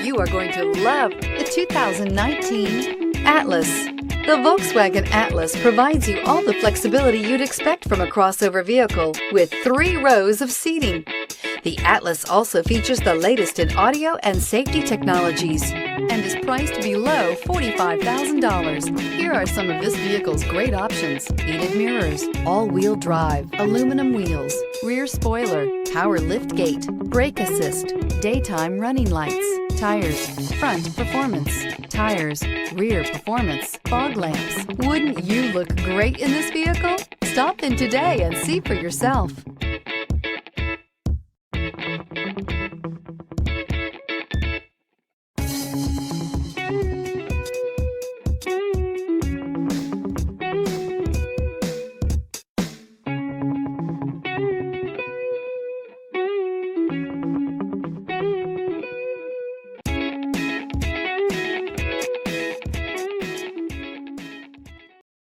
you are going to love the 2019 Atlas. The Volkswagen Atlas provides you all the flexibility you'd expect from a crossover vehicle with 3 rows of seating. The Atlas also features the latest in audio and safety technologies and is priced below $45,000. Here are some of this vehicle's great options: heated mirrors, all-wheel drive, aluminum wheels, rear spoiler, power liftgate, brake assist, daytime running lights, tires, front performance, tires, rear performance, fog lamps. Wouldn't you look great in this vehicle? Stop in today and see for yourself.